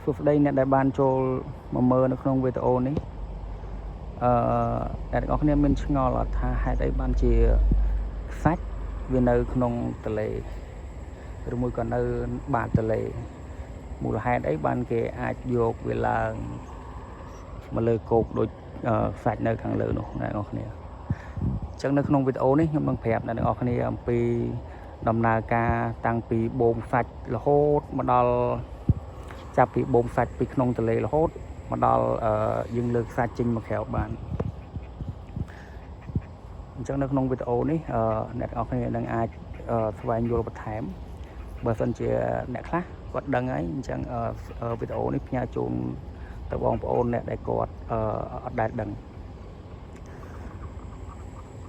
សួស្តីអ្នកដែលបានចូលមកមើលនៅក្នុងវីដេអូនេះអ្នកទាំងអស់គ្នាមានឆ្ងល់អត់ថាហេតុអីបានជាខ្សាច់វានៅក្នុងទន្លេឬមួយក៏នៅបាតទន្លេមូលហេតុអីបានគេអាចយកវាឡើងមកលើគោកដូចខ្សាច់នៅខាងលើនោះអ្នកទាំងអស់គ្នាអញ្ចឹងនៅក្នុងវីដេអូនេះខ្ញុំនឹងប្រាប់អ្នកទាំងអស់គ្នាអំពីដំណើរការតាំងពីបូមខ្សាច់រហូតមកដល់ចាប់ពីបូមខ្សាច់ពីក្នុងទន្លេរហូតមកដល់យើងលើកខ្សាច់ចេញមកក្រៅបានអញ្ចឹងនៅក្នុងវីដេអូនេះអ្នកទាំងអស់គ្នានឹងអាចស្វែងយល់បន្ថែមបើសិនជាអ្នកខ្លះគាត់ដឹងហើយអញ្ចឹងវីដេអូនេះផ្ញើជូនទៅបងប្អូនអ្នកដែលគាត់អត់ដែលដឹង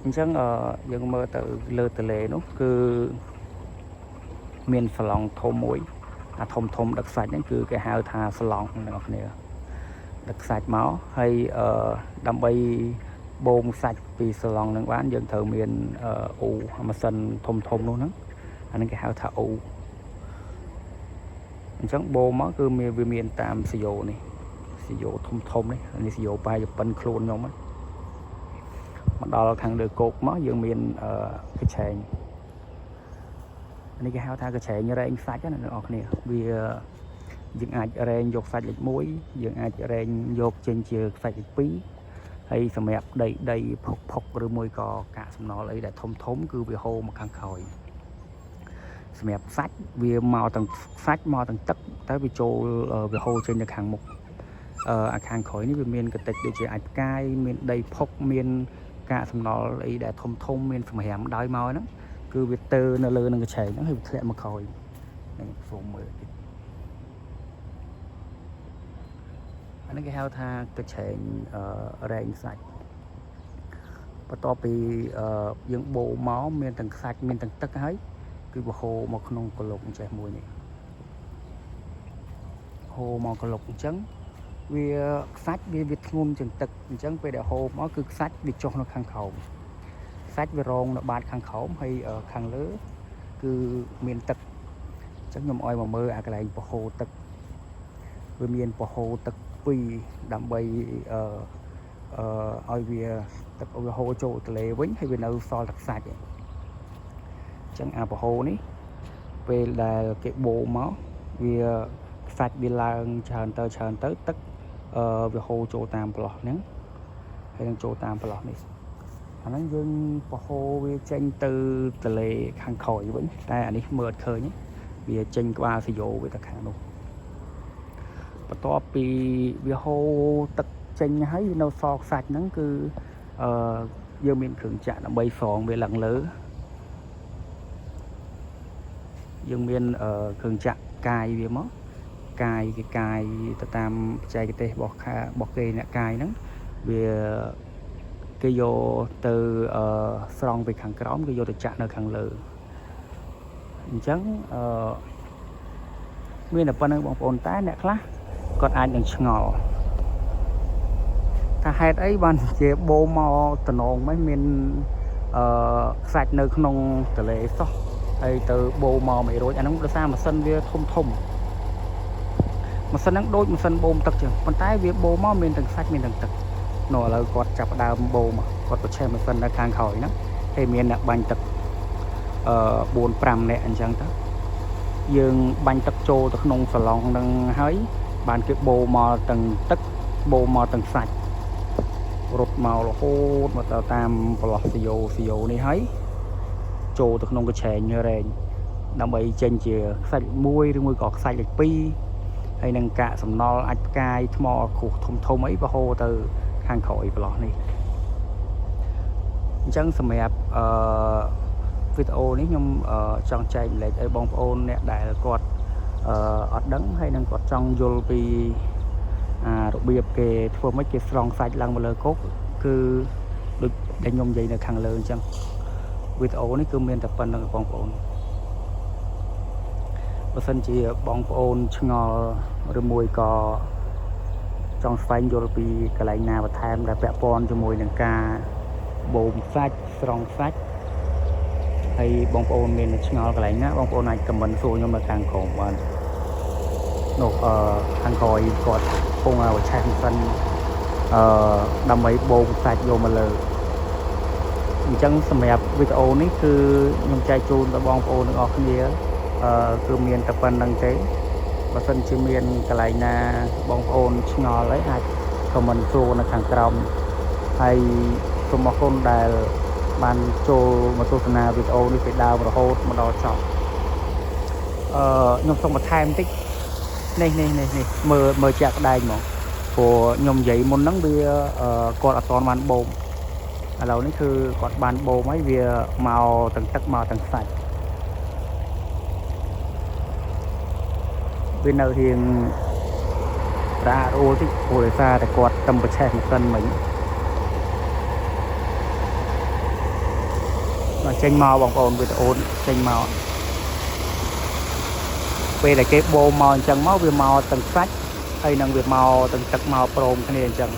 អញ្ចឹងយើងមើលទៅលើទន្លេនោះគឺមានស្លង់ធំមួយអាធំដឹកខ្សាច់ហ្នឹងគឺគេហៅថាស្លង់អ្នកនរគ្នាដឹកខ្សាច់មកហើយដើម្បីបូមខ្សាច់ពីស្លង់ហ្នឹងបានយើងត្រូវមានអ៊ូម៉ាស៊ីនធំនោះហ្នឹងអាហ្នឹងគេហៅថាអ៊ូអញ្ចឹងបូមមកគឺវាមានតាមសយោនេះសយោធំនេះនេះសយោបាយប៉ុនខ្លួនខ្ញុំមកដល់ខាងលើគោកមកយើងមានកញ្ឆែងនេះគេហៅថាកញ្ឆែងរែងខ្សាច់ណាអ្នកនរគ្នាវាយើងអាចរែងយកខ្សាច់លេខ1យើងអាចរែងយកចេញជាខ្សាច់លេខ2ហើយសម្រាប់ដីផុកឬមួយក៏កាកសំណល់អីដែលធំគឺវាហូរមកខាងក្រោយសម្រាប់ខ្សាច់វាមកទាំងខ្សាច់មកទាំងទឹកទៅវាចូលវាហូរចេញទៅខាងមុខអាខាងក្រោយនេះវាមានកតិចដូចជាអាចផ្កាយមានដីផុកមានកាកសំណល់អីដែលធំមានសម្រាមដោយមកហ្នឹងគឺវាទើនៅលើនឹងកញ្ឆែងហ្នឹងហើយវាធ្លាក់មកក្រោយនេះសូមមើលតិចអានេះគេហៅថាកញ្ឆែងរែងខ្សាច់បន្ទាប់ពីយើងបូរមកមានទាំងខ្សាច់មានទាំងទឹកហើយគឺវាហូរមកក្នុងក្លុកចេះមួយនេះហូរមកក្លុកអញ្ចឹងវាខ្សាច់វាធ្ងន់ជាងទឹកអញ្ចឹងពេលដែលហូរមកគឺខ្សាច់វាចុះនៅខាងក្រោមសាច់វារងនៅបាតខាងក្រោមហើយខាងលើគឺមានទឹកអញ្ចឹងខ្ញុំឲ្យមកមើលអាកន្លែងប្រហូរទឹកវាមានប្រហូរទឹក2ដើម្បីឲ្យវាទឹកវាហូរចូលទន្លេវិញហើយវានៅសល់ទឹកខ្សាច់អញ្ចឹងអាប្រហូរនេះពេលដែលគេបូរមកវាខ្សាច់វាឡើងច្រើនទៅទឹកវាហូរចូលតាមប្រឡោះហ្នឹងហើយនឹងចូលតាមប្រឡោះនេះអាហ្នឹងយើងប្រហូរវាចេញទៅទន្លេខាងក្រោយវិញតែអានេះមើលអត់ឃើញវាចេញក្បាលសយោវាទៅខាងនោះបន្ទាប់ពីវាហូរទឹកចេញហើយនៅសល់ខ្សាច់ហ្នឹងគឺយើងមានគ្រឿងចាក់ដើម្បីស្រង់វាឡើងលើយើងមានគ្រឿងចាក់កាយវាមកកាយទៅតាមបច្ចេកទេសរបស់គេអ្នកកាយហ្នឹងវាគេយកទៅស្រង់ពីខាងក្រោមគេយកទៅចាក់នៅខាងលើអញ្ចឹងមានតែប៉ុណ្្នឹងបងប្អូនតែអ្នកខ្លះគាត់អាចនឹងឆ្ងល់ថាហេតុអីបានជាបូមមកតំណងមិនមានខ្សាច់នៅក្នុងទន្លេសោះហើយទៅបូមមកមិនរួចអាហ្នឹងដោយសារម៉ាស៊ីនវាធំម៉ាស៊ីនហ្នឹងដូចម៉ាស៊ីនបូមទឹកចឹងប៉ុន្តែវាបូមមកមានទាំងខ្សាច់មានទាំងទឹកឥឡូវគាត់ចាប់ដើមបូមគាត់បញ្ឆេះម៉ាស៊ីននៅខាងក្រោយហ្នឹងហើយមានអ្នកបាញ់ទឹក4-5 នាក់អញ្ចឹងទៅយើងបាញ់ទឹកចូលទៅក្នុងសាឡុងហ្នឹងហើយបានគេបូមមកទាំងទឹកបូមមកទាំងខ្សាច់រត់មករហូតមកទៅតាមប្រឡោះសយោនេះហើយចូលទៅក្នុងកញ្ឆែងរែងដើម្បីចេញជាខ្សាច់1ឬមួយក៏ខ្សាច់លេខ2ហើយនឹងកាកសំណល់អាចផ្កាយថ្មគ្រោះធំអីបហូរទៅខាងក្រោយប្រឡោះនេះអញ្ចឹងសម្រាប់វីដេអូនេះខ្ញុំចង់ចែកម្លែកឲ្យបងប្អូនអ្នកដែលគាត់អត់ដឹងហើយនឹងគាត់ចង់យល់ពីរបៀបគេធ្វើម៉េចគេស្រង់ខ្សាច់ឡើងមកលើគោកគឺដូចដែលខ្ញុំនិយាយនៅខាងលើអញ្ចឹងវីដេអូនេះគឺមានតែប៉ុណ្្នឹងបងប្អូនបើសិនជាបងប្អូនឆ្ងល់ឬមួយក៏ចង់ស្វែងយល់ពីកន្លែងណាបន្ថែមដែលពាក់ព័ន្ធជាមួយនឹងការបូមខ្សាច់ស្រង់ខ្សាច់ហើយបងប្អូនមានឆ្ងល់កន្លែងណាបងប្អូនអាចខមមិនសួរខ្ញុំនៅខាងក្រោមបាន នោះខាងក្រោយគាត់កំពុងឆេះម៉ាស៊ីនដើម្បីបូមសាច់យកមកលើអញ្ចឹងសម្រាប់វីដេអូនេះគឺខ្ញុំចែកជូនដល់បងប្អូនទាំងអស់គ្នាគឺមានតែប៉ុណ្្នឹងទេបើសិនជាមានកន្លែងណាបងប្អូនឆ្ងល់អីអាចខមមិនសួរនៅខាងក្រោមហើយសូមអរគុណដែលបានចូលមកទស្សនាវីដេអូនេះពីដើមរហូតមកដល់ចប់ខ្ញុំសូមបន្ថែមបន្តិចនេះមើលជាក់ស្ដែងហ្មងព្រោះខ្ញុំនិយាយមុនហ្នឹងវាគាត់អត់ទាន់បានបូមឥឡូវនេះគឺគាត់បានបូមហើយវាមកទាំងទឹកមកទាំងសាច់វានៅរៀងរ៉ាអូតិចព្រោះដោយសារតែគាត់ទំប្រឆេះម៉ាស៊ីនមិញមកចេញមកបងប្អូនវីដេអូចេញមកពេលដែលគេបូមមកអញ្ចឹងមកវាមកទាំងសាច់ហើយនឹងវាមកទាំងទឹកមកព្រមគ្នាអញ្ចឹង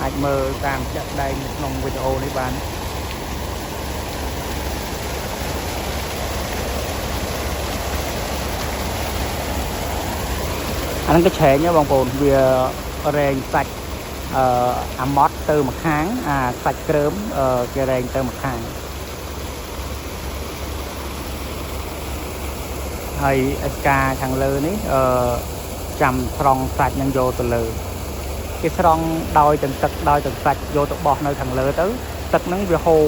អាចមើលតាមចាក់ដែងក្នុងវីដេអូនេះបានអាហ្នឹងក៏ឆែងបងប្អូនវារែងសាច់អាម៉ត់ទៅម្ខាងអាសាច់ក្រើមគេរែងទៅម្ខាងហើយអស្ការខាងលើនេះចាំស្រង់សាច់នឹងយកទៅលើគេស្រង់ដោយទាំងទឹកដោយទាំងសាច់យកទៅបោះនៅខាងលើទៅទឹកហ្នឹងវាហូរ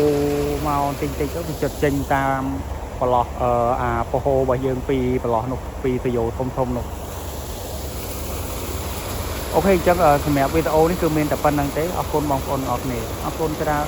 មកតិចតិចទៅវាចិត្តចេញតាមប្រឡោះអាពហោរបស់យើងពីប្រឡោះនោះពីទយោធំនោះអូខេអញ្ចឹងសម្រាប់វីដេអូនេះគឺមានតែប៉ុណ្្នឹងទេអរគុណបងប្អូនអរគ្នាអរគុណច្រើន